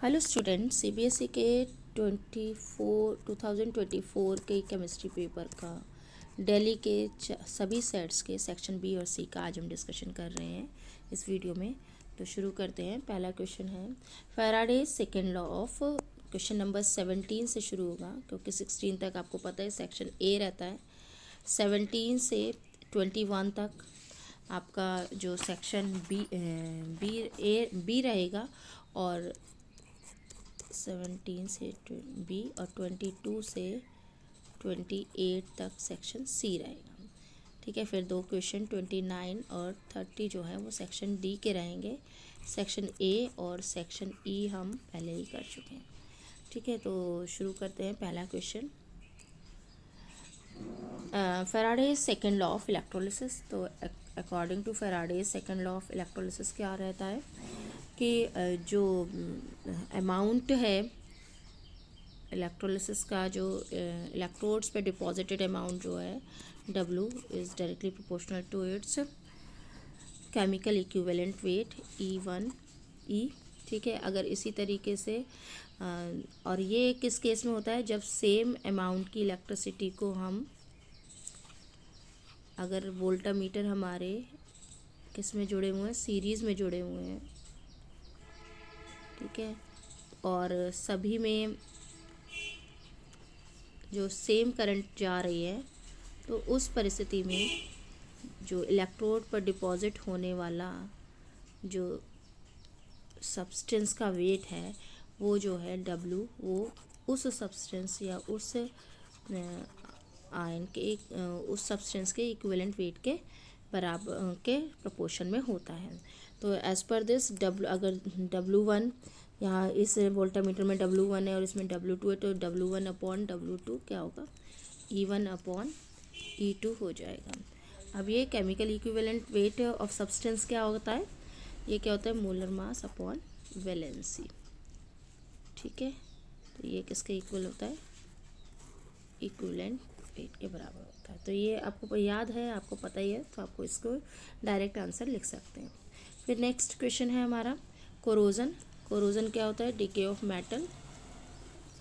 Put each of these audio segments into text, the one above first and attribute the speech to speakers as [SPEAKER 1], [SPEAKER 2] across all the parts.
[SPEAKER 1] Hello student, CBSE के 2024 के chemistry paper का दिल्ली के सभी सेट्स के सेक्शन बी और सी का आज हम डिस्कशन कर रहे हैं इस वीडियो में। तो शुरू करते हैं। पहला क्वेश्चन है Faraday second law of. Question number 17 से शुरू होगा क्योंकि 16 तक आपको पता है सेक्शन ए रहता है। 17 से 21 तक आपका जो सेक्शन बी रहेगा और 17 से बी और 22 से 28 तक सेक्शन सी रहेगा। ठीक है, फिर दो क्वेश्चन 29 और 30 जो है वो सेक्शन डी के रहेंगे। सेक्शन ए और सेक्शन ई हम पहले ही कर चुके हैं। ठीक है, तो शुरू करते हैं। पहला question, Faraday second law of electrolysis. तो according to Faraday second law of electrolysis क्या रहता है कि जो अमाउंट है इलेक्ट्रोलिसिस का, जो इलेक्ट्रोड्स पे डिपॉजिटेड अमाउंट जो है W is directly proportional to its chemical equivalent weight E1E। ठीक है, अगर इसी तरीके से और ये किस केस में होता है, जब सेम अमाउंट की इलेक्ट्रिसिटी को हम, अगर वोल्टामीटर हमारे किस में जुड़े हुए हैं, सीरीज़ में जुड़े हुए हैं। ठीक है, और सभी में जो सेम करंट जा रही है, तो उस परिस्थिति में जो इलेक्ट्रोड पर डिपॉजिट होने वाला जो सब्सटेंस का वेट है वो जो है W, वो उस सब्सटेंस या उस आयन के उस सब्सटेंस के इक्विवेलेंट वेट के बराबर के प्रोपोर्शन में होता है। तो एज़ पर दिस अगर W1 यहाँ इस वोल्टामीटर में W1 है और इसमें W2 है, तो W1 अपॉन W2 क्या होगा, E1 अपॉन E2 हो जाएगा। अब ये chemical equivalent weight of substance क्या होता है, ये क्या होता है, मोलर मास अपॉन वैलेंसी। ठीक है, तो ये किसके इक्वल होता है, इक्विवेलेंट वेट के बराबर होता है। तो ये आपको याद है, आपको पता ही है, तो आपको इसको डायरेक्ट आंसर लिख सकते हैं। फिर नेक्स्ट क्वेश्चन है हमारा कोरोजन। कोरोजन क्या होता है, decay of metal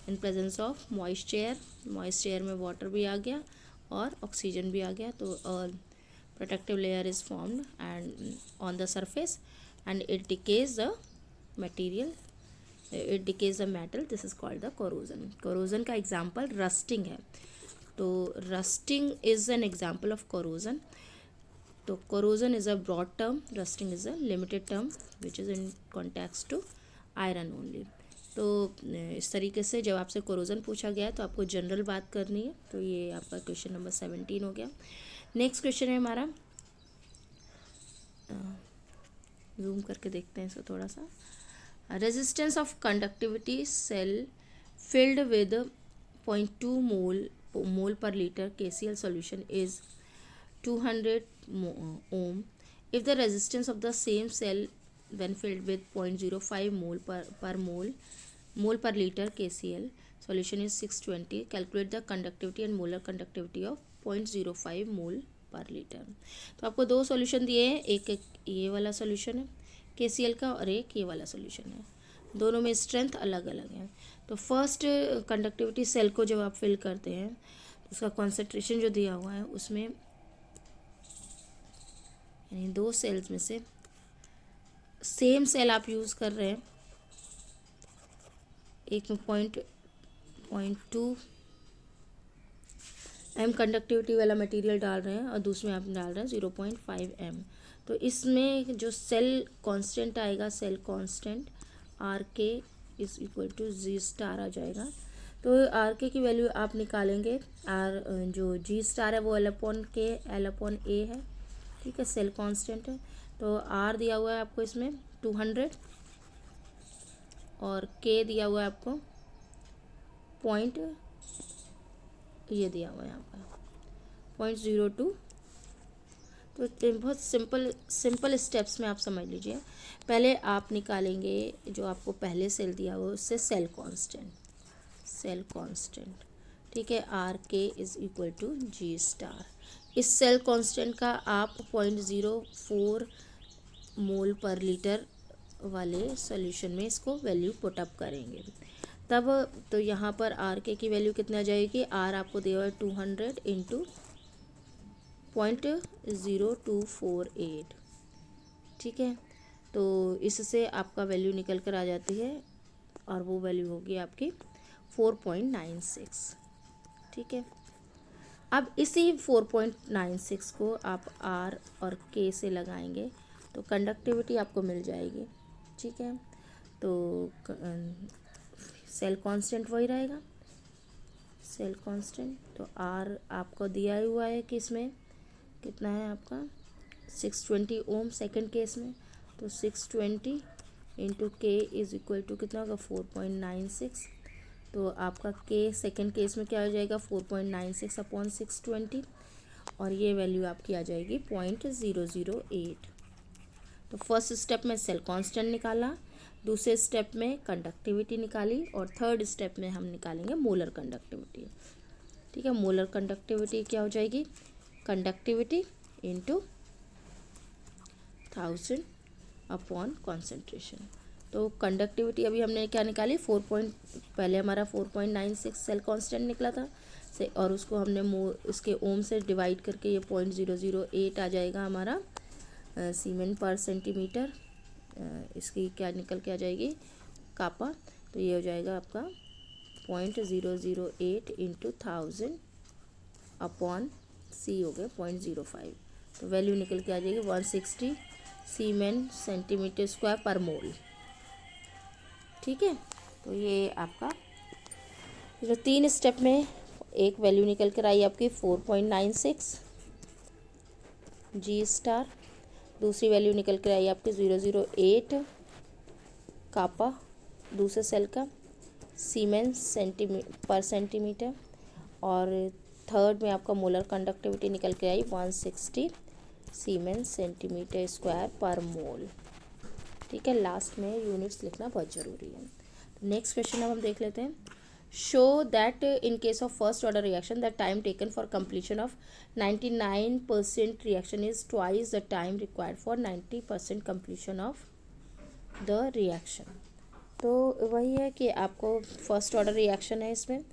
[SPEAKER 1] in presence of moisture. Moisture में वाटर भी आ गया और ऑक्सीजन भी आ गया, तो protective layer is formed and on the surface and it decays the material, it decays the metal, this is called the corrosion. Corrosion का एग्जाम्पल रस्टिंग है, तो rusting is an example of corrosion. तो corrosion is a broad term, rusting is a limited term which is in context to iron only. तो इस तरीके से जब आपसे कोरोजन पूछा गया है तो आपको जनरल बात करनी है। तो ये आपका क्वेश्चन नंबर 17 हो गया। नेक्स्ट क्वेश्चन है हमारा, जूम करके देखते हैं इसको थोड़ा सा। Resistance of conductivity cell filled with 0.2 mole per litre KCl solution is 200 ohm if the resistance of the same cell when filled with 0.05 mole per liter KCl solution is 620. Calculate the conductivity and molar conductivity of 0.05 mole per litre. तो आपको दो solution दिए हैं, एक ये वाला solution है KCl का और एक ये वाला सॉल्यूशन है, दोनों में स्ट्रेंथ अलग अलग है। तो फर्स्ट कंडक्टिविटी सेल को जब आप फिल करते हैं तो उसका कॉन्सेंट्रेशन जो दिया हुआ है उसमें, यानी दो सेल्स में से सेम सेल आप यूज़ कर रहे हैं, एक में 0.2 एम कंडक्टिविटी वाला मटेरियल डाल रहे हैं और दूसरे में आप डाल रहे हैं 0.5 एम। तो इसमें जो सेल कांस्टेंट आएगा, cell constant RK is equal to G star आ जाएगा। तो RK की वैल्यू आप निकालेंगे, जो G स्टार है वो L अपॉन A है। ठीक है, सेल कांस्टेंट है, तो R दिया हुआ है आपको इसमें 200 और K दिया हुआ है आपको पॉइंट, ये दिया हुआ है यहाँ पर 0.02। तो बहुत सिंपल स्टेप्स में आप समझ लीजिए। पहले आप निकालेंगे जो आपको पहले सेल दिया हुआ उससे सेल कांस्टेंट। ठीक है, RK is equal to G star. इस सेल कांस्टेंट का आप 0.04 मोल पर लीटर वाले सॉल्यूशन में इसको वैल्यू पुट अप करेंगे तब। तो यहाँ पर आर के की वैल्यू कितना आ जाएगी, आर आपको दिया हुआ है 200 इंटू 0.0248, ठीक है। तो इससे आपका वैल्यू निकल कर आ जाती है और वो वैल्यू होगी आपकी 4.96, ठीक है। अब इसी 4.96 को आप आर और के से लगाएंगे तो कंडक्टिविटी आपको मिल जाएगी, ठीक है। तो सेल कांस्टेंट वही रहेगा, सेल कांस्टेंट। तो आर आपको दिया हुआ है कि इसमें कितना है आपका 620 ओम सेकंड केस में, तो 620 इंटू के इज इक्वल टू कितना होगा 4.96। तो आपका के सेकंड केस में क्या हो जाएगा 4.96 अपॉन 620 और ये वैल्यू आपकी आ जाएगी 0.008। तो फर्स्ट स्टेप में सेल कांस्टेंट निकाला, दूसरे स्टेप में कंडक्टिविटी निकाली और थर्ड स्टेप में हम निकालेंगे मोलर कंडक्टिविटी, ठीक है। मोलर कंडक्टिविटी क्या हो जाएगी, कंडक्टिविटी इंटू 1000 अपॉन कॉन्सेंट्रेशन। तो कंडक्टिविटी अभी हमने क्या निकाली पहले हमारा 4.96 सेल कांस्टेंट निकला था से, और उसको हमने उसके ओम से डिवाइड करके ये 0.008 आ जाएगा हमारा सीमेन पर सेंटीमीटर। इसकी क्या निकल के आ जाएगी कापा, तो ये हो जाएगा आपका 0.008 इंटू 1000 अपॉन सी हो गया 0.05। तो वैल्यू निकल के आ जाएगी 160 सीमेन सेंटीमीटर स्क्वायर पर मोल, ठीक है। तो ये आपका जो 3 स्टेप में एक वैल्यू निकल कर आई आपकी 4.96 जी स्टार, दूसरी वैल्यू निकल कर आई आपकी 008 कापा दूसरे सेल का सीमेन पर सेंटीमीटर, और थर्ड में आपका मोलर कंडक्टिविटी निकल के आई 160 सीमेन सेंटीमीटर स्क्वायर पर मोल, ठीक है। लास्ट में यूनिट्स लिखना बहुत ज़रूरी है। नेक्स्ट क्वेश्चन अब हम देख लेते हैं। Show that in case of first order reaction the time taken for completion of 99% reaction is twice the time required for 90% completion of the reaction. तो वही है कि आपको फर्स्ट ऑर्डर रिएक्शन है, इसमें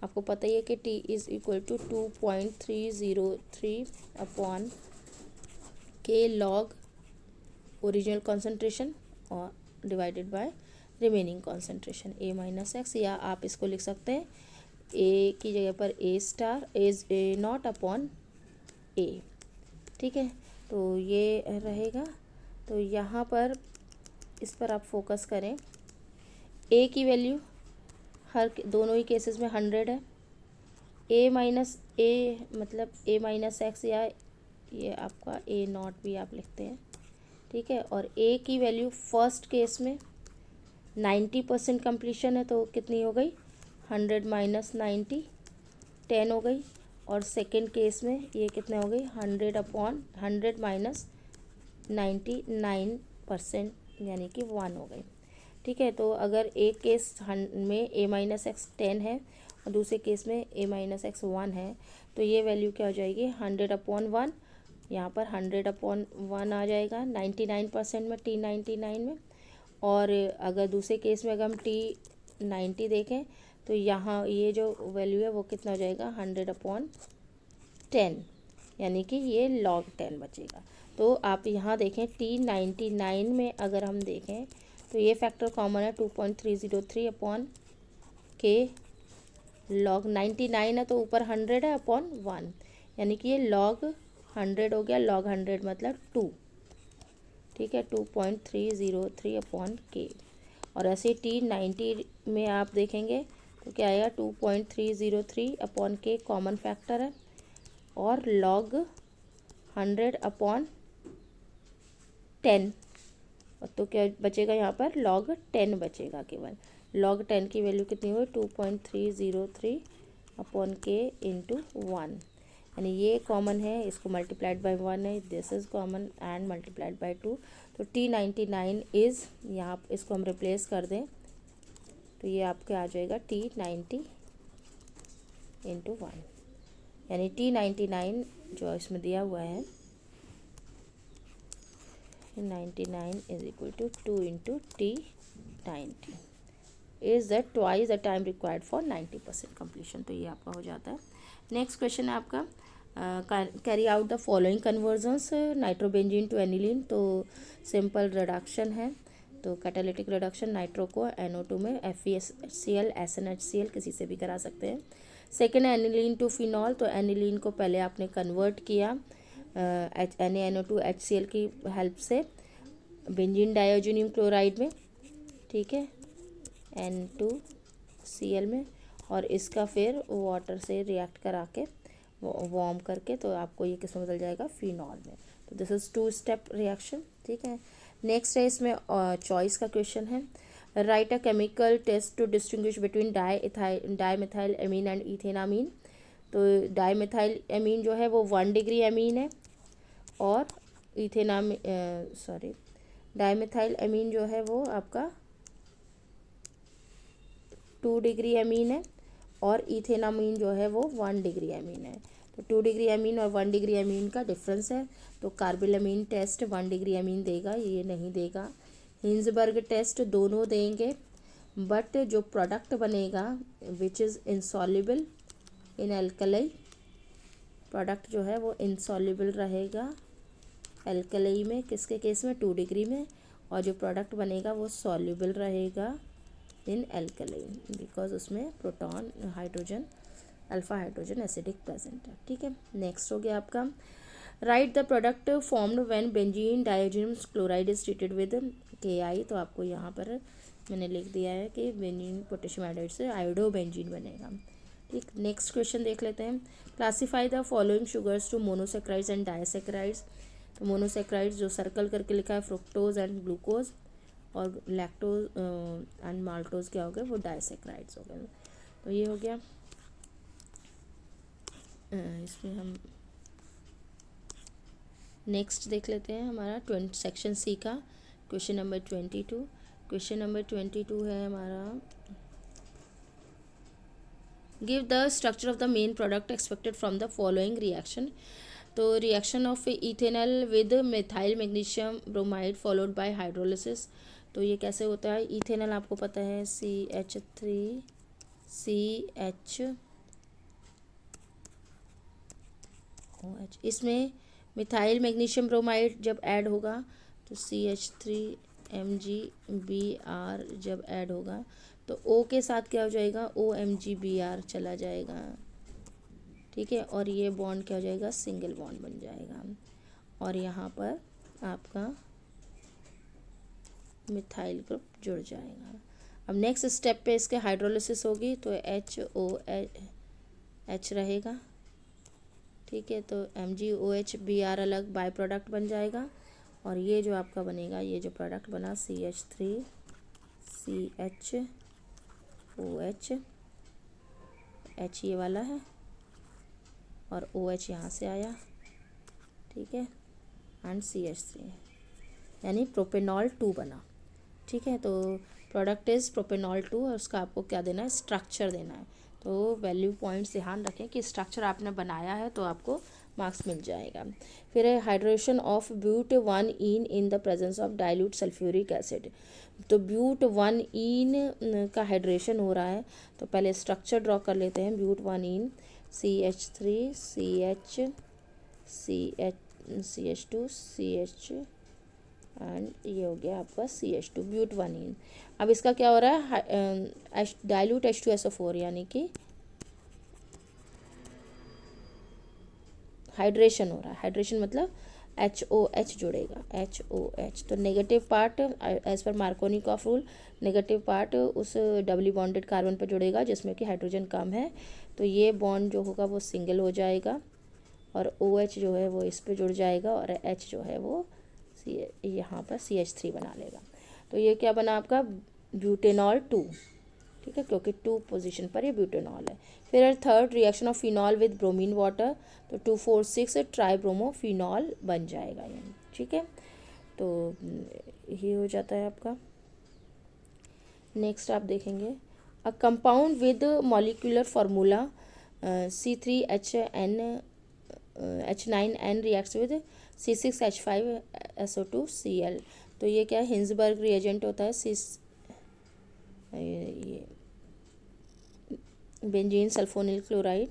[SPEAKER 1] आपको पता ही है कि T is equal to 2.303 upon K log original concentration और divided by remaining concentration A minus X, या आप इसको लिख सकते हैं A की जगह पर A star A not upon A, ठीक है। तो ये रहेगा। तो यहाँ पर इस पर आप फोकस करें, A की वैल्यू दोनों ही केसेस में 100 है, A माइनस A मतलब A माइनस एक्स, या ये आपका A नॉट भी आप लिखते हैं, ठीक है। और A की वैल्यू फर्स्ट केस में 90% कंप्लीशन है, तो कितनी हो गई 100 माइनस 90 10 हो गई, और सेकंड केस में ये कितने हो गई 100 अपॉन 100 माइनस 99% यानी कि 1 हो गई, ठीक है। तो अगर एक केस में A माइनस एक्स 10 है और दूसरे केस में A माइनस एक्स 1 है, तो ये वैल्यू क्या हो जाएगी 100 अपॉन 1, यहाँ पर 100 अपॉन 1 आ जाएगा 99% में T99 में। और अगर दूसरे केस में अगर हम T90 देखें तो यहाँ ये जो वैल्यू है वो कितना हो जाएगा 100 अपॉन 10, यानी कि ये log 10 बचेगा। तो आप यहाँ देखें T99 में अगर हम देखें तो ये फैक्टर कॉमन है 2.303 अपॉन के log 99 है, तो ऊपर 100 है अपॉन 1, यानी कि ये log 100 हो गया, log 100 मतलब 2, ठीक है 2.303 अपॉन के। और ऐसे T90 में आप देखेंगे तो क्या आएगा 2.303 अपॉन के कॉमन फैक्टर है, और log 100 अपॉन 10, तो क्या बचेगा यहाँ पर log 10 बचेगा केवल। log 10 की वैल्यू कितनी हुई 2.303 अपॉन के इंटू 1, यानी ये कॉमन है, इसको मल्टीप्लाइड बाय 1 है, this is common and multiplied by 2। तो T99 इज़, यहाँ इसको हम रिप्लेस कर दें तो ये आपके आ जाएगा T90 इंटू 1, यानी T99 जो इसमें दिया हुआ है 99 is equal to 2 into T 90 is that twice the time required for 90% completion. तो ये आपका हो जाता है। नेक्स्ट क्वेश्चन है आपका carry out the following conversions nitrobenzene to aniline. तो सिंपल रिडक्शन है, तो कैटालिटिक रिडक्शन, नाइट्रो को NO2 में FeCl SnHCl किसी से भी करा सकते हैं। सेकेंड है एनिलीन टू फिनॉल। तो एनिलीन को पहले आपने कन्वर्ट किया NaNO2 HCl की हेल्प से बेंजीन डायोजीनियम क्लोराइड में, ठीक है, N2Cl में, और इसका फिर वाटर से रिएक्ट करा के वार्म करके तो आपको ये किस में बदल जाएगा, फिनॉल में। तो दिस इज 2 स्टेप रिएक्शन, ठीक है। नेक्स्ट है इसमें चॉइस का क्वेश्चन है, write a chemical test to distinguish between dimethyl amine and ethanamine. तो डाईमिथाइल एमीन जो है वो 1 डिग्री एमीन है, और डाईमिथाइल एमीन जो है वो आपका 2 डिग्री एमीन है, और इथेनामीन जो है वो 1 डिग्री एमीन है। तो 2 डिग्री एमीन और 1 डिग्री एमीन का डिफरेंस है। तो कार्बिलमीन टेस्ट 1 डिग्री एमीन देगा, ये नहीं देगा। हिंजबर्ग टेस्ट दोनों देंगे, बट जो प्रोडक्ट बनेगा which is insoluble in alkali, product जो है वो इंसॉल्युबल रहेगा एल्कली में, किसके केस में, 2 डिग्री में, और जो प्रोडक्ट बनेगा वो सॉल्युबल रहेगा इन एल्कलाइन, बिकॉज उसमें proton hydrogen alpha hydrogen acidic present है, ठीक है। नेक्स्ट हो गया आपका write the product formed when benzene diazonium chloride is treated with KI। तो आपको यहाँ पर मैंने लिख दिया है कि बेंजीन पोटेशियम आयोडाइड से आयोडो बेंजीन बनेगा, ठीक। नेक्स्ट क्वेश्चन देख लेते हैं, classify the following sugars to monosaccharides and disaccharides. तो मोनोसेक्राइड्स जो सर्कल करके लिखा है फ्रुक्टोज एंड ग्लूकोज, और लैक्टोज एंड माल्टोज क्या हो गए, वो डायसेक्राइड्स हो गए। तो ये हो गया। इसमें हम नेक्स्ट देख लेते हैं हमारा सेक्शन सी का क्वेश्चन नंबर 22। क्वेश्चन नंबर 22 है हमारा, give the structure of the main product expected from the following reaction. तो reaction of ethanol with methyl magnesium bromide followed by hydrolysis. तो ये कैसे होता है, इथेनॉल आपको पता है CH3CH, इसमें मिथाइल मैग्नीशियम ब्रोमाइड जब ऐड होगा तो CH3MgBr जब ऐड होगा तो O के साथ क्या हो जाएगा, OMgBr चला जाएगा, ठीक है, और ये बॉन्ड क्या हो जाएगा, सिंगल बॉन्ड बन जाएगा, और यहाँ पर आपका मिथाइल ग्रुप जुड़ जाएगा। अब नेक्स्ट स्टेप पे इसके हाइड्रोलिसिस होगी तो HOH रहेगा, ठीक है, तो MgOHBr अलग बाय प्रोडक्ट बन जाएगा, और ये जो आपका बनेगा, ये जो प्रोडक्ट बना CH3CHOH, H ये वाला है और OH यहाँ से आया, ठीक है, एंड CH3 यानी प्रोपेनॉल 2 बना, ठीक है। तो प्रोडक्ट इज़ प्रोपेनॉल 2 और उसका आपको क्या देना है, स्ट्रक्चर देना है। तो वैल्यू पॉइंट्स ध्यान रखें कि स्ट्रक्चर आपने बनाया है तो आपको मार्क्स मिल जाएगा। फिर है hydration of but 1ene in the presence of dilute sulphuric acid. तो ब्यूट 1ene का हाइड्रेशन हो रहा है, तो पहले स्ट्रक्चर ड्रॉ कर लेते हैं। ब्यूट 1ene CH3CH2CH एंड ये हो गया आपका CH2 ब्यूट 1ene। अब इसका क्या हो रहा है, डाइल्यूट H2SO4 यानी कि हाइड्रेशन हो रहा है। हाइड्रेशन मतलब HOH जुड़ेगा, HOH। तो negative part as per Markovnikov rule, negative part उस डबली बॉन्डेड कार्बन पर जुड़ेगा जिसमें कि हाइड्रोजन कम है, तो ये बॉन्ड जो होगा वो सिंगल हो जाएगा, और OH जो है वो इस पर जुड़ जाएगा, और H जो है वो यहाँ पर CH3 बना लेगा। तो ये क्या बना आपका, ब्यूटेनॉल 2, ठीक है, क्योंकि 2 पोजीशन पर ये ब्यूटेनॉल है। फिर third reaction of phenol with bromine water, तो 2,4,6 ट्राईब्रोमोफिनॉल बन जाएगा ये, ठीक है। तो ये हो जाता है आपका। नेक्स्ट आप देखेंगे a compound with molecular formula C3HN H9N reacts with C6H5SO2Cl। तो ये क्या है, हिंसबर्ग रिएजेंट होता है। ये बेंजीन सल्फोनिल क्लोराइड।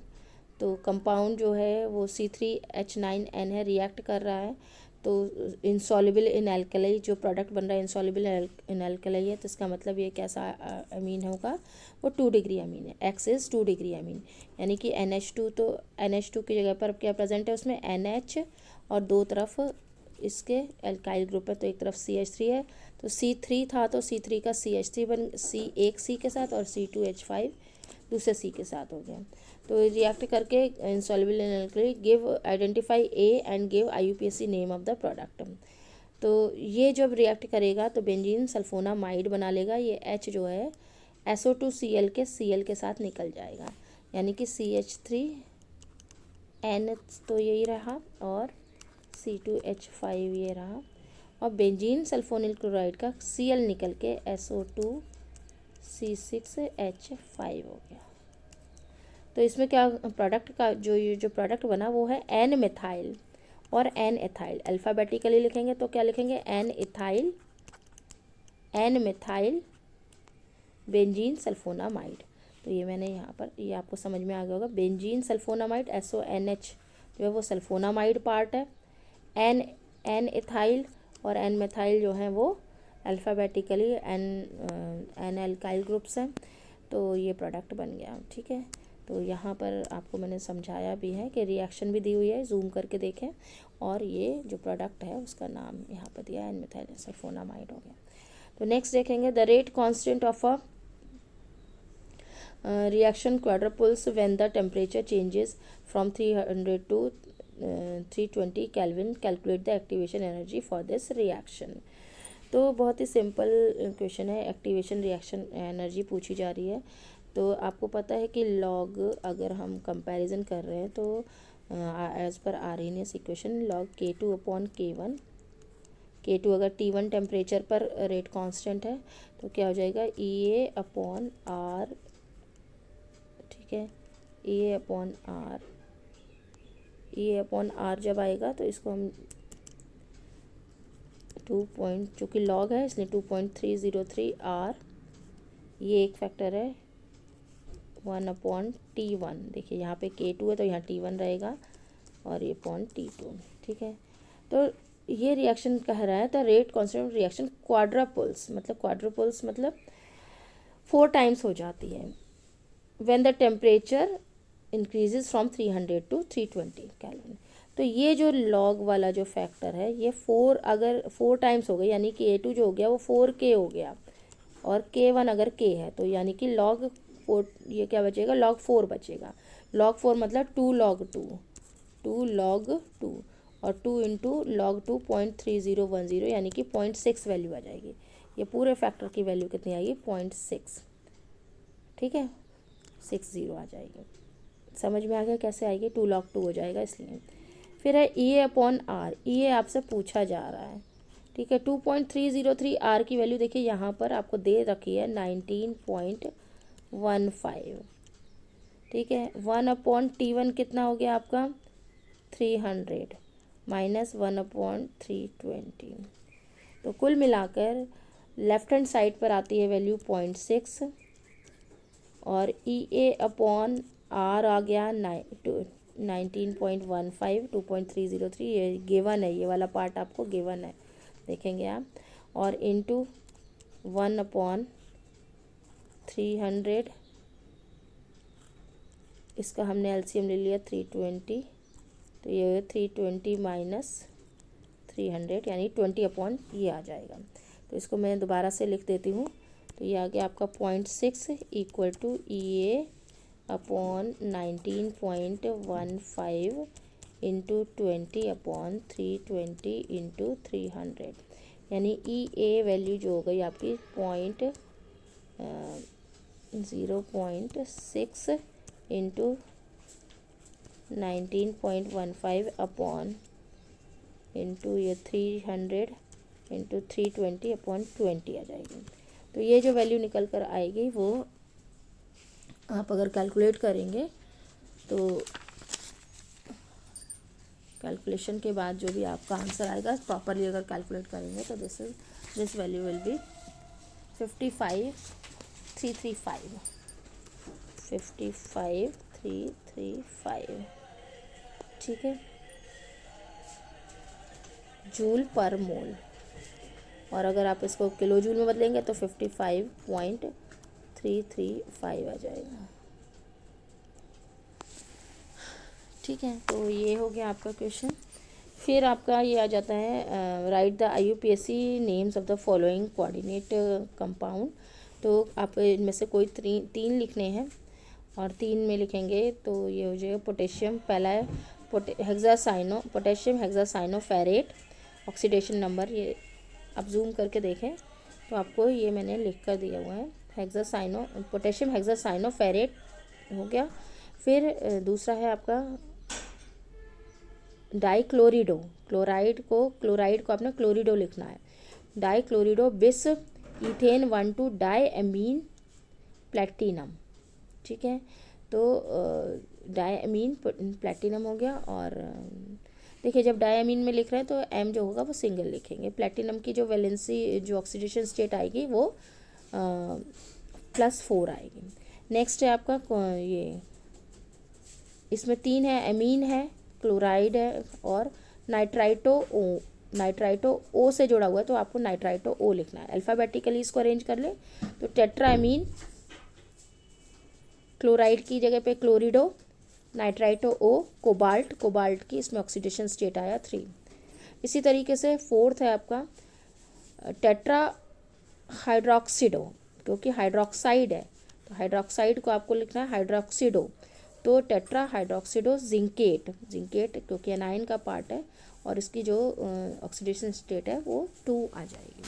[SPEAKER 1] तो कंपाउंड जो है वो C3H9N है, रिएक्ट कर रहा है। तो इंसॉल्युबल इन एल्कली, जो प्रोडक्ट बन रहा है इंसॉल्युबल इन एल्कली है, तो इसका मतलब ये कैसा अमीन होगा, वो 2 डिग्री अमीन है। X इज़ 2 डिग्री अमीन, यानी कि NH2, तो NH2 की जगह पर क्या प्रेजेंट है उसमें NH, और दो तरफ इसके एल्काइल ग्रुप है, तो एक तरफ CH3 है, तो C3 था तो C3 का CH3 बन एक C के साथ, और C2H5 दूसरे C के साथ हो गया। तो रिएक्ट करके insoluble in alkali give identify A and give IUPAC name of the product. तो ये जब रिएक्ट करेगा तो बेंजीन सल्फोनामाइड बना लेगा। ये H जो है SO2Cl के Cl के साथ निकल जाएगा, यानी कि CH3N तो यही रहा, और C2H5 ये रहा, और बेंजीन सल्फोनिल क्लोराइड का Cl निकल के SO2C6H5 हो गया। तो इसमें क्या प्रोडक्ट का जो प्रोडक्ट बना वो है एन मिथाइल और एन एथाइल। अल्फ़ाबेटिकली लिखेंगे तो क्या लिखेंगे, N ethyl, N methyl benzene sulphonamide. तो ये मैंने यहाँ पर, ये आपको समझ में आ गया होगा। बेंजीन सल्फोनामाइड SONH जो है वो सल्फोनामाइड पार्ट है, एन इथाइल और एन मिथाइल जो हैं वो अल्फ़ाबेटिकली एन एल्काइल ग्रुप्स हैं। तो ये प्रोडक्ट बन गया, ठीक है। तो यहाँ पर आपको मैंने समझाया भी है कि रिएक्शन भी दी हुई है, जूम करके देखें, और ये जो प्रोडक्ट है उसका नाम यहाँ पर दिया है, एन मिथाइल सल्फोनामाइड हो गया। तो नेक्स्ट देखेंगे, the rate constant of a reaction quadruples when the temperature changes from 300 to 320 Kelvin. Calculate the activation energy for this reaction. तो बहुत ही सिंपल क्वेश्चन है, एक्टिवेशन रिएक्शन एनर्जी पूछी जा रही है। तो आपको पता है कि लॉग, अगर हम कंपैरिजन कर रहे हैं तो as per Arrhenius equation log K2/K1, K2 अगर T1 टेम्परेचर पर रेट कांस्टेंट है तो क्या हो जाएगा, EA/R, ठीक है, EA/R जब आएगा तो इसको हम चूँकि लॉग है इसलिए 2.303 R, ये एक फैक्टर है, 1/T1। देखिए यहाँ पे K2 है तो यहाँ T1 रहेगा, और ये T2, ठीक है। तो ये रिएक्शन कह रहा है द रेट कांस्टेंट रिएक्शन क्वाड्रपल्स, मतलब 4 टाइम्स हो जाती है when the temperature increases from 300 to 320 kelvin. तो ये जो लॉग वाला जो फैक्टर है ये 4, अगर 4 टाइम्स हो गई, यानी कि A2 जो हो गया वो 4K हो गया, और K1 अगर K है तो यानी कि log 4, ये क्या बचेगा, log 4 बचेगा। log 4 मतलब 2 log 2, 2 log 2, और 2 इंटू log 2 0.3010, यानी कि 0.6 वैल्यू आ जाएगी। ये पूरे फैक्टर की वैल्यू कितनी आएगी, 0.6, ठीक है, 60 आ जाएगी। समझ में आ गया कैसे आएगी, 2 log 2 हो जाएगा इसलिए। फिर है EA/R, ये आपसे पूछा जा रहा है, ठीक है। 2.303 R की वैल्यू देखिए यहाँ पर आपको दे रखी है 19.15, ठीक है। 1/T1 कितना हो गया आपका, 300 माइनस 1/320। तो कुल मिलाकर लेफ्ट हैंड साइड पर आती है वैल्यू 0.6, और EA/R आ गया 19.15, 2.303, ये गिवन है, ये वाला पार्ट आपको गिवन है, देखेंगे आप, और इंटू 1/300, इसका हमने एलसीएम ले लिया 320, तो ये 320 माइनस 300 यानी 20 ये आ जाएगा। तो इसको मैं दोबारा से लिख देती हूँ, तो ये आ गया आपका 0.6 equal to EA/19.15 into 20/320 into 300, यानी EA वैल्यू जो हो गई आपकी 0.6 इंटू 19.15 इंटू ये 300 इंटू 320/20 आ जाएगी। तो ये जो वैल्यू निकल कर आएगी वो आप अगर कैलकुलेट करेंगे तो कैलकुलेशन के बाद जो भी आपका आंसर आएगा प्रॉपरली अगर कैलकुलेट करेंगे तो दिस वैल्यू विल बी 55,335 55,335, ठीक है, जूल पर मोल। और अगर आप इसको किलो जूल में बदलेंगे तो 55.335 आ जाएगा, ठीक है। तो ये हो गया आपका क्वेश्चन। फिर आपका ये आ जाता है right the IUPAC names of the following coordinate compound. तो आप इनमें से कोई तीन लिखने हैं और तीन में लिखेंगे तो ये हो जाएगा पोटेशियम, पहला है पोटेशियम हेक्सासाइनोफेरेट, ऑक्सीडेशन नंबर ये आप जूम करके देखें तो आपको ये मैंने लिख कर दिया हुआ है, पोटेशियम हेक्सासाइनोफेरेट हो गया। फिर दूसरा है आपका डाइक्लोरिडो, क्लोराइड को आपने क्लोरिडो लिखना है, डाइक्लोरिडो बिस इथेन 1,2 डायमीन प्लेटिनम, ठीक है। तो डायमीन प्लेटिनम हो गया। और देखिए जब डायमीन में लिख रहे हैं तो एम जो होगा वो सिंगल लिखेंगे, प्लेटिनम की जो वैलेंसी जो ऑक्सीडेशन स्टेट आएगी वो +4 आएगी। नेक्स्ट है आपका ये, इसमें 3 है, एमीन है, क्लोराइड है और नाइट्राइटो ओ से जुड़ा हुआ है तो आपको नाइट्राइटो ओ लिखना है। अल्फ़ाबेटिकली इसको अरेंज कर ले तो टेट्रामीन, क्लोराइड की जगह पे क्लोरिडो, नाइट्राइटो ओ, कोबाल्ट की इसमें ऑक्सीडेशन स्टेट आया 3। इसी तरीके से फोर्थ है आपका टेट्रा हाइड्रोक्सिडो, क्योंकि हाइड्रोक्साइड है तो हाइड्रोक्साइड को आपको लिखना है हाइड्रोक्सिडो, तो टेट्रा हाइड्रोक्सिडो जिंकेट क्योंकि एनाइन का पार्ट है और इसकी जो ऑक्सीडेशन स्टेट है वो 2 आ जाएगी।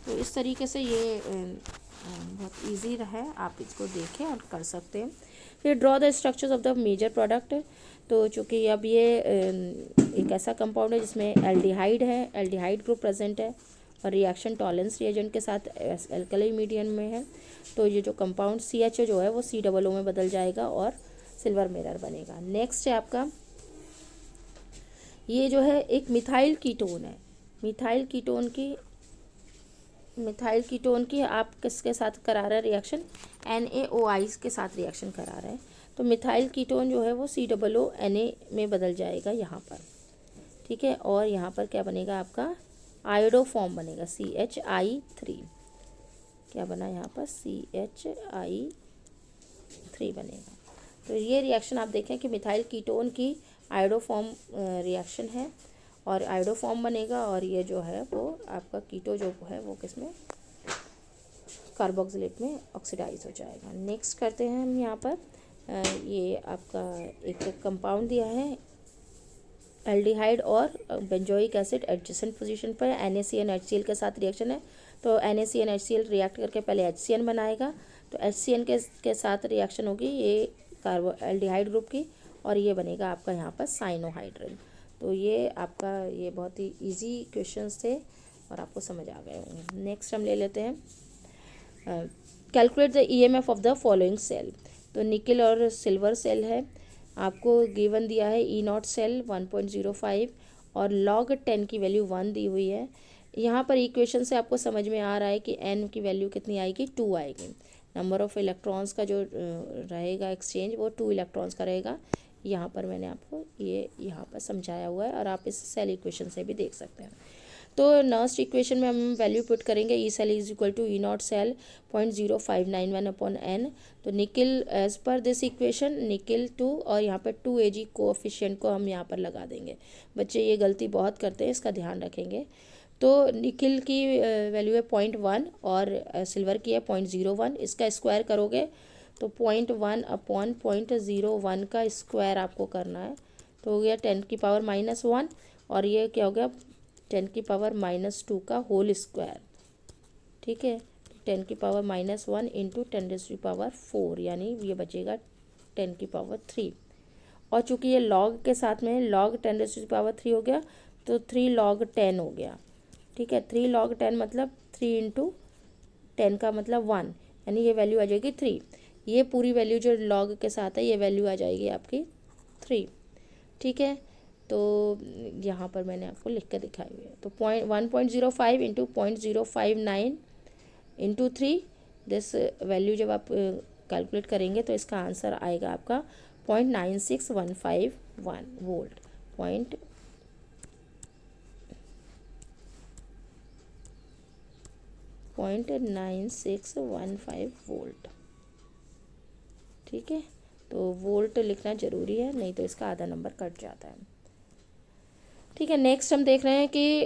[SPEAKER 1] तो इस तरीके से ये बहुत इजी है, आप इसको देखें और कर सकते हैं। फिर draw the structures of the major product. तो चूँकि अब ये एक ऐसा कंपाउंड है जिसमें एल्डिहाइड है, एल्डिहाइड ग्रुप प्रेजेंट है और रिएक्शन टॉलेंस रिएजेंट के साथ एल्कली मीडियम में है, तो ये जो कंपाउंड CH जो है वो COO में बदल जाएगा और सिल्वर मिरर बनेगा। नेक्स्ट है आपका ये जो है एक मिथाइल कीटोन है, मिथाइल कीटोन की आप किसके साथ करा रहे हैं रिएक्शन, NaOH के साथ रिएक्शन करा रहे हैं, तो मिथाइल कीटोन जो है वो COO Na में बदल जाएगा यहाँ पर, ठीक है। और यहाँ पर क्या बनेगा आपका आयोडो फॉर्म बनेगा CHI3, क्या बना यहाँ पर CHI3 बनेगा। तो ये रिएक्शन आप देखें कि मिथाइल कीटोन की आयोडो फॉर्म रिएक्शन है और आयोडो फॉर्म बनेगा और ये जो है वो आपका कीटो जो है वो किसमें कार्बोक्सिलेट में ऑक्सीडाइज हो जाएगा। नेक्स्ट करते हैं हम यहाँ पर ये आपका एक कंपाउंड दिया है एल्डिहाइड और बेंजोइक एसिड एडजेसेंट पोजीशन पर NaCN HCl के साथ रिएक्शन है, तो NaCN HCl रिएक्ट करके पहले HCN बनाएगा, तो HCN के साथ रिएक्शन होगी ये एल्डिहाइड ग्रुप की और ये बनेगा आपका यहाँ पर साइनोहाइड्रिन। तो ये आपका ये बहुत ही इजी क्वेश्चंस थे और आपको समझ आ गए होंगे। नेक्स्ट हम ले लेते हैं calculate the EMF of the following cell. तो निकल और सिल्वर सेल है, आपको गिवन दिया है E0 सेल 1.05 और log 10 की वैल्यू 1 दी हुई है। यहाँ पर इक्वेशन से आपको समझ में आ रहा है कि n की वैल्यू कितनी आएगी 2 आएगी। नंबर ऑफ़ इलेक्ट्रॉन्स का जो रहेगा एक्सचेंज वो 2 इलेक्ट्रॉन्स का रहेगा। यहाँ पर मैंने आपको ये यहाँ पर समझाया हुआ है और आप इस सेल इक्वेशन से भी देख सकते हैं। तो नेक्स्ट इक्वेशन में हम वैल्यू पुट करेंगे E cell is equal to E0 cell 0.0591/n। तो निकल एज पर दिस इक्वेशन निकल 2 और यहाँ पर 2 Ag कोएफिशिएंट को हम यहाँ पर लगा देंगे। बच्चे ये गलती बहुत करते हैं, इसका ध्यान रखेंगे। तो निकल की वैल्यू है 0.1 और सिल्वर की है 0.01, इसका स्क्वायर करोगे तो 0.1/0.01 का स्क्वायर आपको करना है, तो हो गया 10 की पावर -1 और ये क्या हो गया 10 की पावर -2 का होल स्क्वायर, ठीक है। 10 की पावर -1 इंटू 10⁴ यानी ये बचेगा 10 की पावर 3। और चूँकि ये लॉग के साथ में log 10⁻³ हो गया तो 3 log 10 हो गया, ठीक है। 3 log 10 मतलब 3 इंटू 10 का मतलब 1, यानी ये वैल्यू आ जाएगी 3। ये पूरी वैल्यू जो लॉग के साथ है ये वैल्यू आ जाएगी आपकी 3, ठीक है। तो यहाँ पर मैंने आपको लिख कर दिखाई हुई है। तो 1.05 इंटू 0.059 इंटू 3, दिस वैल्यू जब आप कैलकुलेट करेंगे तो इसका आंसर आएगा आपका 0.96151 वोल्ट। 0.9615 वोल्ट। ठीक है, तो वोल्ट लिखना ज़रूरी है, नहीं तो इसका आधा नंबर कट जाता है। ठीक है, नेक्स्ट हम देख रहे हैं कि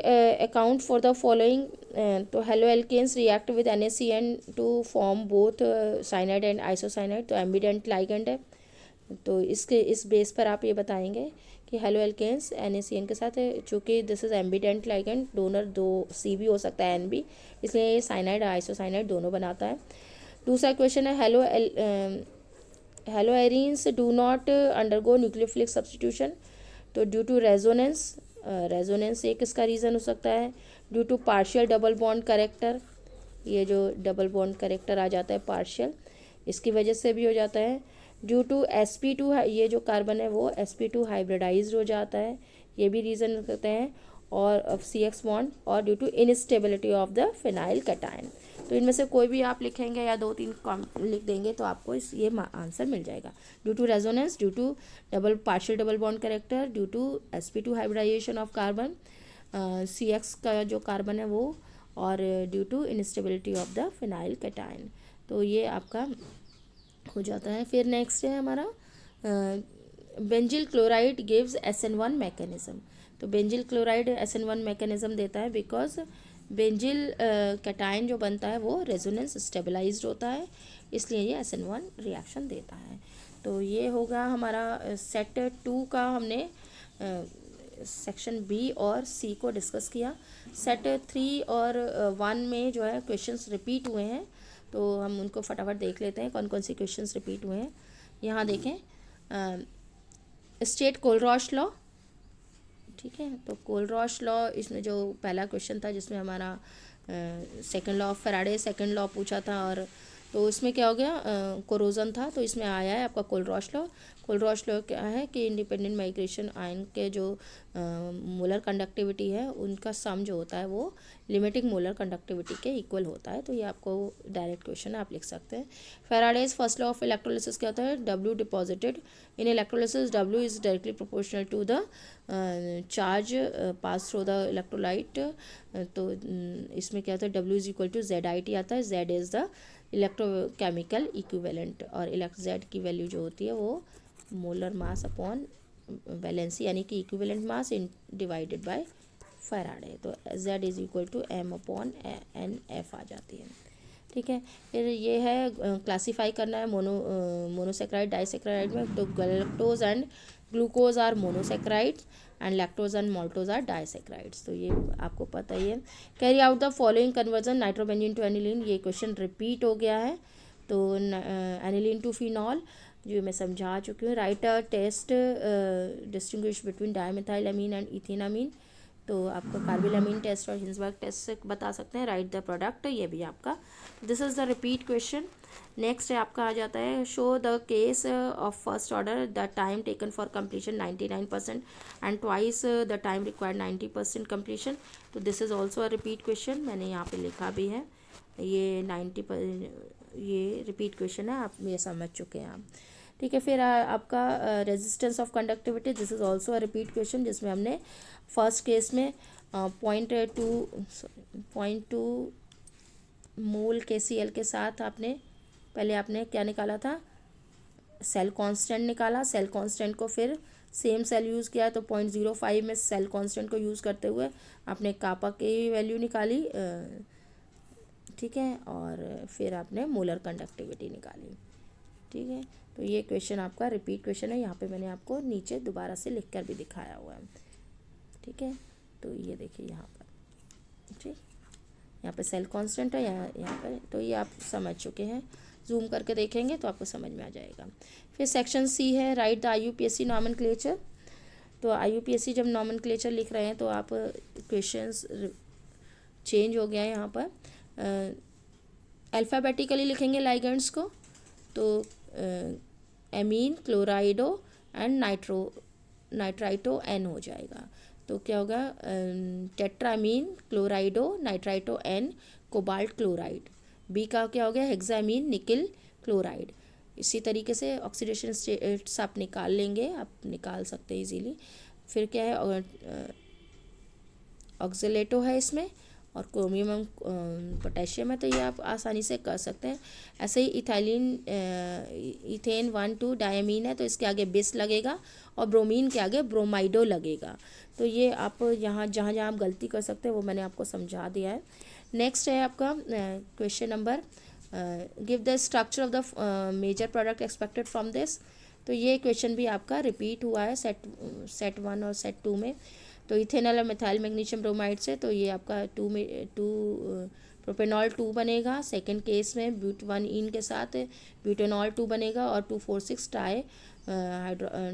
[SPEAKER 1] अकाउंट फॉर द फॉलोइंग। तो halo alkanes react with NaCN to form both cyanide and isocyanide, तो एम्बिडेंट लाइगेंड है। तो इस बेस पर आप ये बताएंगे कि हेलो एल्केन्स NaCN के साथ, चूँकि this is ambient ligand, donor दो C भी हो सकता है N भी, इसलिए ये साइनाइड आइसोसाइनाइड दोनों बनाता है। दूसरा क्वेश्चन है halo arenes do not undergo nucleophilic substitution, तो ड्यू टू रेजोनेंस, रेजोनेंस एक इसका रीज़न हो सकता है। Due to partial double bond character, ये जो डबल बॉन्ड करेक्टर आ जाता है पार्शियल, इसकी वजह से भी हो जाता है। ड्यू टू sp2, ये जो कार्बन है वो sp2 हाइब्रिडाइज्ड हो जाता है, ये भी रीज़न करते हैं। और CX बॉन्ड, और due to instability of the phenyl cation. तो इनमें से कोई भी आप लिखेंगे या 2-3 कम लिख देंगे तो आपको ये आंसर मिल जाएगा। Due to resonance, due to partial double bond character, due to sp2 hybridization of carbon, CX का जो कार्बन है वो, और due to instability of the phenyl cation. तो ये आपका हो जाता है। फिर नेक्स्ट है हमारा benzyl chloride gives SN1 mechanism. तो बेंजिल क्लोराइड SN1 मैकेनिज्म देता है बिकॉज बेंजिल कैटायन जो बनता है वो रेजोनेंस स्टेबलाइज्ड होता है, इसलिए ये SN1 रिएक्शन देता है। तो ये होगा हमारा सेट 2 का, हमने सेक्शन B और C को डिस्कस किया। सेट 3 और 1 में जो है क्वेश्चंस रिपीट हुए हैं, तो हम उनको फटाफट देख लेते हैं कौन कौन से क्वेश्चंस रिपीट हुए हैं। यहाँ देखें, स्टेट कोलरॉश लॉ। ठीक है, तो कोलरॉश लॉ, इसमें जो पहला क्वेश्चन था जिसमें हमारा second law of Faraday second law पूछा था, और तो इसमें क्या हो गया, कोरोजन था, तो इसमें आया है आपका कोलरॉश लॉ। कोलरॉश लॉ क्या है कि इंडिपेंडेंट माइग्रेशन आयन के जो मोलर कंडक्टिविटी है उनका सम जो होता है वो लिमिटिंग मोलर कंडक्टिविटी के इक्वल होता है। तो ये आपको डायरेक्ट क्वेश्चन आप लिख सकते हैं। Faraday's first law of electrolysis क्या होता है, W deposited in electrolysis, W is directly proportional to the charge pass through the electrolyte. तो इसमें क्या होता है, W is equal to ZIT आता है, Z is the electrochemical equivalent, और Z की वैल्यू जो होती है वो मोलर मास अपॉन वैलेंसी, यानी कि equivalent mass in divided by Faraday. तो Z is equal to M/NF आ जाती है। ठीक है, फिर ये है क्लासीफाई करना है मोनोसेक्राइड डाइसेक्राइड में। तो galactose and glucose are monosaccharides and lactose and maltose are disaccharides, तो ये आपको पता ही है। Carry out the following conversion nitrobenzene to aniline, ये क्वेश्चन रिपीट हो गया है। तो एनिलीन टू फिनॉल जो मैं समझा चुकी हूँ। Write a test distinguish between dimethylamine and ethanamine, तो आपको कार्बिलएमीन टेस्ट और हिंसबर्ग टेस्ट से बता सकते हैं। राइट द प्रोडक्ट, ये भी आपका, this is the repeat question. Next है आपका आ जाता है, show the case of first order, the time taken for completion 99% and twice the time required 90% completion. तो this is also a repeat question, मैंने यहाँ पे लिखा भी है, ये 90%, ये रिपीट क्वेश्चन है, आप ये समझ चुके हैं आप। ठीक है, फिर आपका resistance of conductivity, this is also a repeat question, जिसमें हमने फर्स्ट केस में 0.2 मोल KCl के साथ आपने क्या निकाला था, सेल कांस्टेंट निकाला। सेल कांस्टेंट को फिर सेम सेल यूज़ किया, तो 0.05 में सेल कांस्टेंट को यूज़ करते हुए आपने कापा की वैल्यू निकाली। ठीक है, और फिर आपने मोलर कंडक्टिविटी निकाली। ठीक है, तो ये क्वेश्चन आपका रिपीट क्वेश्चन है, यहाँ पे मैंने आपको नीचे दोबारा से लिख कर भी दिखाया हुआ है। ठीक है, तो ये देखिए यहाँ पर, ठीक, यहाँ पे सेल कांस्टेंट है, यहाँ पे, तो ये आप समझ चुके हैं। जूम करके देखेंगे तो आपको समझ में आ जाएगा। फिर सेक्शन C है, राइट द IUPAC नॉमेनक्लेचर। तो IUPAC जब नॉमेनक्लेचर लिख रहे हैं तो आप क्वेश्चंस चेंज हो गया है यहाँ पर, अल्फ़ाबेटिकली लिखेंगे लाइगेंड्स को। तो amine, chlorido and nitro nitrito N हो जाएगा। तो क्या होगा, tetraamine chlorido nitrito N cobalt chloride. B का क्या हो गया, हेक्सामीन निकिल क्लोराइड। इसी तरीके से ऑक्सीडेशन स्टेट्स आप निकाल लेंगे, आप निकाल सकते हैं इजीली। फिर क्या है, ऑक्सीलेटो है इसमें, और क्रोमियम पोटेशियम है, तो ये आप आसानी से कर सकते हैं। ऐसे ही इथेन 1,2 डायमीन है, तो इसके आगे बिस लगेगा, और ब्रोमीन के आगे ब्रोमाइडो लगेगा। तो ये आप यहाँ जहाँ जहाँ आप गलती कर सकते हैं वो मैंने आपको समझा दिया है। नेक्स्ट है आपका question number, give the structure of the major product expected from this. तो ये क्वेश्चन भी आपका रिपीट हुआ है सेट 1 और सेट 2 में। तो इथेनॉल और मिथाइल मैग्नीशियम ब्रोमाइड से, तो ये आपका टू प्रोपेनॉल 2 बनेगा। सेकंड केस में ब्यूट 1 इन के साथ ब्यूटेनॉल 2 बनेगा, और 2,4,6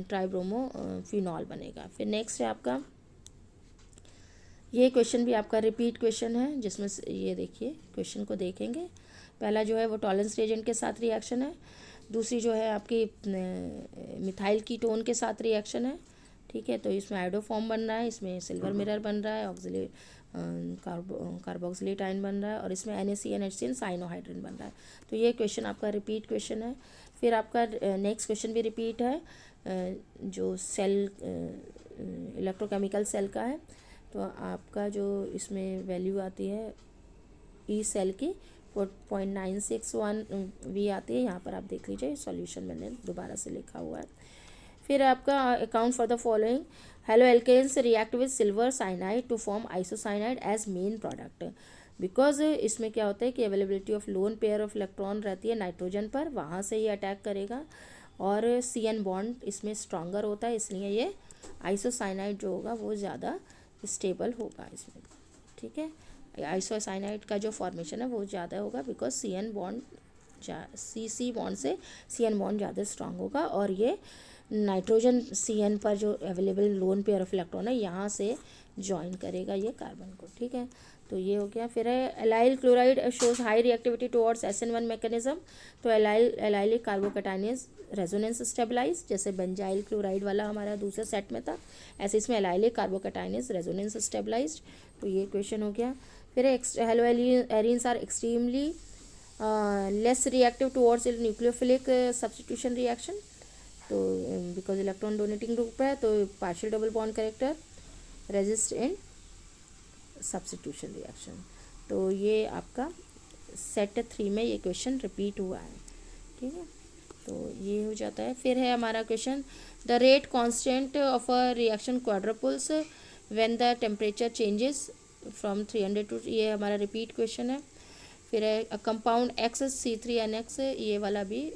[SPEAKER 1] ट्राइब्रोमो फिनॉल बनेगा। फिर नेक्स्ट है आपका, ये क्वेश्चन भी आपका रिपीट क्वेश्चन है, जिसमें ये देखिए क्वेश्चन को देखेंगे। पहला जो है वो टॉलेंस रिएजेंट के साथ रिएक्शन है, दूसरी जो है आपकी मिथाइल कीटोन के साथ रिएक्शन है, ठीक है। तो इसमें आयोडोफॉर्म बन रहा है, इसमें सिल्वर मिरर बन रहा है, ऑक्सिलेट कार्बोक्सिलेट आयन बन रहा है, और इसमें NaCN साइनोहाइड्रिन बन रहा है। तो ये क्वेश्चन आपका रिपीट क्वेश्चन है। फिर आपका नेक्स्ट क्वेश्चन भी रिपीट है, जो सेल इलेक्ट्रोकेमिकल सेल का है। तो आपका जो इसमें वैल्यू आती है ई सेल की 4.961 V आती है। यहाँ पर आप देख लीजिए, सॉल्यूशन मैंने दोबारा से लिखा हुआ है। फिर आपका account for the following, halo alkanes react with silver cyanide to form isocyanide as main product. Because इसमें क्या होता है कि availability of lone pair of electron रहती है नाइट्रोजन पर, वहाँ से ये अटैक करेगा, और CN बॉन्ड इसमें स्ट्रॉन्गर होता है, इसलिए ये आइसोसाइनाइड जो होगा वो ज़्यादा स्टेबल होगा इसमें, ठीक है। आइसोसाइनाइड का जो फॉर्मेशन है वो ज़्यादा होगा, because CN bond CC bond से CN बॉन्ड ज़्यादा स्ट्रांग होगा, और ये नाइट्रोजन CN पर जो available loan pair of electron है यहाँ से ज्वाइन करेगा ये कार्बन को, ठीक है। तो ये हो गया। फिर है allyl chloride shows high reactivity towards SN1 mechanism. तो एलाइलिक कार्बोकैटायनेज रेजोनेंस स्टेबलाइज, जैसे बेंजाइल क्लोराइड वाला हमारा दूसरे सेट में था, ऐसे इसमें एलाइलिक कार्बोकैटायनेज रेजोनेंस स्टेबलाइज्ड। तो ये क्वेश्चन हो गया। फिर hello arenes are extremely less reactive towards nucleophilic substitution reaction. तो बिकॉज इलेक्ट्रॉन डोनेटिंग ग्रुप है, तो partial double bond character resist in substitution reaction. तो ये आपका सेट 3 में ये क्वेश्चन रिपीट हुआ है, ठीक है। तो ये हो जाता है। फिर है हमारा question, the rate constant of a reaction quadruples when the temperature changes from 300 to, ये हमारा रिपीट क्वेश्चन है। फिर है कंपाउंड XC3NX, ये वाला भी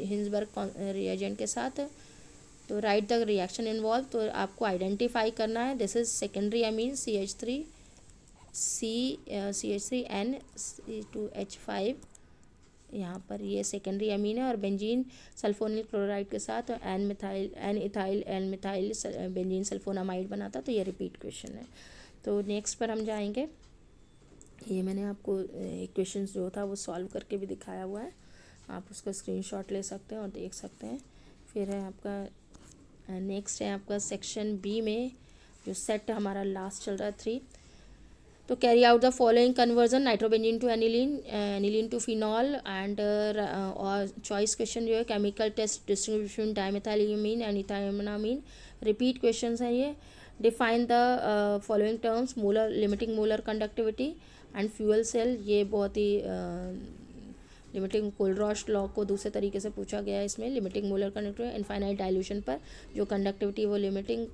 [SPEAKER 1] हिंसबर्ग रिएजेंट के साथ। तो राइट द रिएक्शन इन्वॉल्व, तो आपको आइडेंटिफाई करना है, this is secondary amine CH3N2H5, यहाँ पर ये सेकेंडरी अमीन है, और बेंजीन सल्फोनिल क्लोराइड के साथ एन मिथाइल बेंजीन सल्फोनामाइड बनाता। तो ये रिपीट क्वेश्चन है। तो नेक्स्ट पर हम जाएंगे। ये मैंने आपको एक क्वेश्चन जो था वो सॉल्व करके भी दिखाया हुआ है, आप उसका स्क्रीनशॉट ले सकते हैं और देख सकते हैं। फिर है आपका नेक्स्ट है आपका सेक्शन बी में जो सेट हमारा लास्ट चल रहा है 3। तो carry out the following conversion, nitrobenzene to aniline, aniline to phenol, and और चॉइस क्वेश्चन जो है chemical test distribution dimethylamine and ethylamine. Repeat question है ये। Define the following terms, molar limiting molar conductivity and fuel cell, ये बहुत ही limiting Kohlrausch law को दूसरे तरीके से पूछा गया है इसमें। Limiting molar conductivity infinite dilution पर जो कंडक्टिविटी वो लिमिटिंग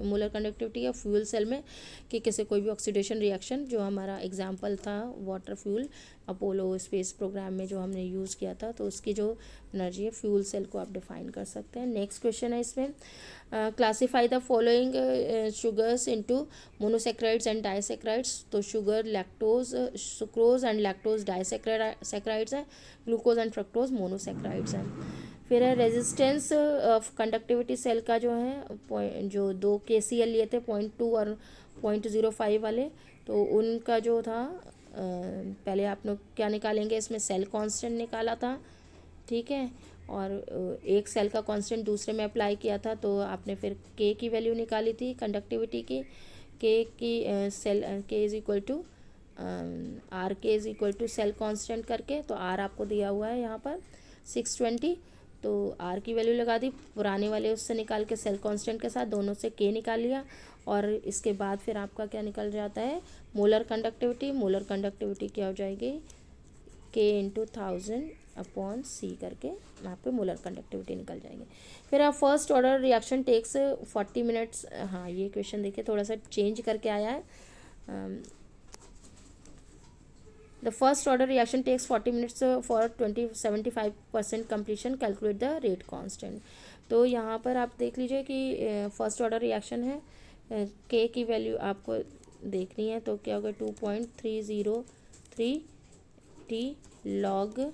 [SPEAKER 1] मोलर कंडक्टिविटी है फ्यूल सेल में, कि किसी कोई भी ऑक्सीडेशन रिएक्शन, जो हमारा एग्जांपल था water fuel Apollo space program में जो हमने यूज़ किया था, तो उसकी जो एनर्जी है फ्यूल सेल को आप डिफाइन कर सकते हैं। नेक्स्ट क्वेश्चन है इसमें, classify the following sugars into monosaccharides and disaccharides. तो sugar lactose sucrose and lactose disaccharides है, ग्लूकोज एंड फ्रक्टोज मोनोसेक्राइड्स हैं। फिर है रेजिस्टेंस ऑफ कंडक्टिविटी सेल का जो है जो 2 KCl लिए थे 0.2 और 0.05 वाले, तो उनका जो था पहले आप लोग क्या निकालेंगे, इसमें सेल कांस्टेंट निकाला था, ठीक है। और एक सेल का कांस्टेंट दूसरे में अप्लाई किया था, तो आपने फिर के की वैल्यू निकाली थी कंडक्टिविटी की। के की cell K is equal to R K is equal to cell constant करके, तो आर आपको दिया हुआ है यहाँ पर 620, तो आर की वैल्यू लगा दी पुराने वाले उससे निकाल के, सेल कांस्टेंट के साथ दोनों से के निकाल लिया। और इसके बाद फिर आपका क्या निकल जाता है, मोलर कंडक्टिविटी। मोलर कंडक्टिविटी क्या हो जाएगी, के इंटू 1000 अपॉन सी करके यहाँ पे मोलर कंडक्टिविटी निकल जाएगी। फिर आप first order reaction takes 40 minutes. हाँ, ये क्वेश्चन देखिए थोड़ा सा चेंज करके आया है। The first order reaction takes 40 minutes for 75% completion, calculate the rate constant. तो यहाँ पर आप देख लीजिए कि फर्स्ट ऑर्डर रिएक्शन है, के की वैल्यू आपको देखनी है, तो क्या होगा 2.303 टी लॉग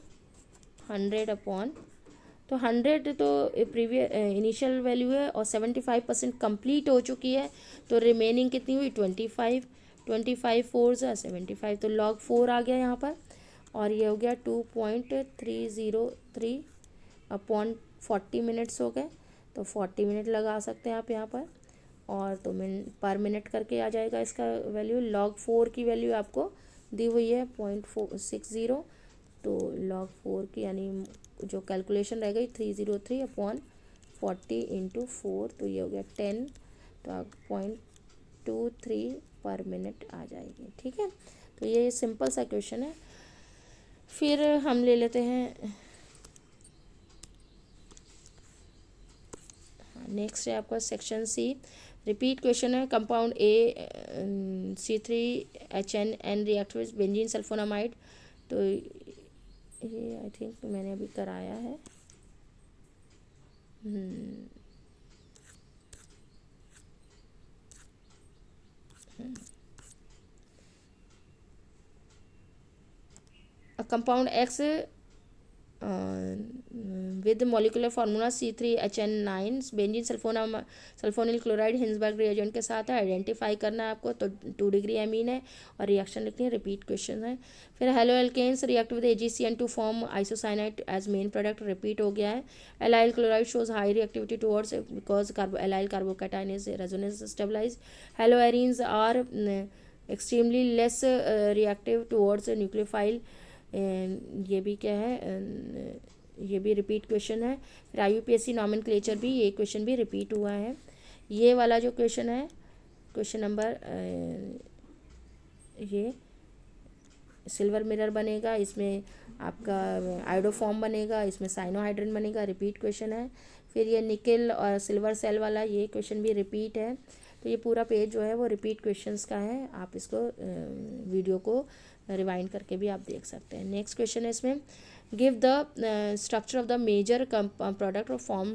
[SPEAKER 1] 100 अपॉन, तो 100 तो प्रीवियस इनिशियल वैल्यू है और 75% कंप्लीट हो चुकी है, तो रिमेनिंग कितनी हुई 25। 25 4 ज़ा 75, तो लॉग 4 आ गया यहाँ पर, और ये हो गया 2.303 अपॉन 40 मिनट्स हो गए, तो 40 मिनट लगा सकते हैं आप यहाँ पर, और तो पर मिनट करके आ जाएगा इसका वैल्यू। लॉग 4 की वैल्यू आपको दी हुई है 0.460, तो लॉग 4 की यानी जो कैलकुलेशन रह गई 303 अपॉन 40 इंटू 4, तो ये हो गया 10, तो आप 0.23 पर मिनट आ जाएगी। ठीक है, तो ये सिंपल सा क्वेश्चन है। फिर हम ले लेते हैं, नेक्स्ट है आपका सेक्शन सी, रिपीट क्वेश्चन है। Compound A C3HN react with benzene sulphonamide, तो ये आई थिंक मैंने अभी कराया है। A compound X with molecular formula C3HN9 benzene sulphonyl chloride Hinsberg reagent के साथ है, आइडेंटिफाई करना है आपको, तो 2 डिग्री एमीन है और रिएक्शन लिखनी है, रिपीट क्वेश्चन है। फिर halo alkanes react with AgCN to form isocyanide as main product, repeat हो गया है। Allyl chloride shows high reactivity towards because allyl carbocation is resonance stabilize. Halo arenes are extremely less reactive towards nucleophile, ये भी क्या है, ये भी repeat question है। फिर IUPAC नॉमेनक्लेचर भी, ये क्वेश्चन भी रिपीट हुआ है। ये वाला जो क्वेश्चन है, क्वेश्चन नंबर ये सिल्वर मिरर बनेगा, इसमें आपका आयोडोफॉर्म बनेगा, इसमें साइनोहाइड्रिन बनेगा, रिपीट क्वेश्चन है। फिर ये निकल और सिल्वर सेल वाला, ये क्वेश्चन भी रिपीट है। तो ये पूरा पेज जो है वो रिपीट क्वेश्चंस का है, आप इसको वीडियो को रिवाइंड करके भी आप देख सकते हैं। नेक्स्ट क्वेश्चन है इसमें, give the structure of the major product और फॉर्म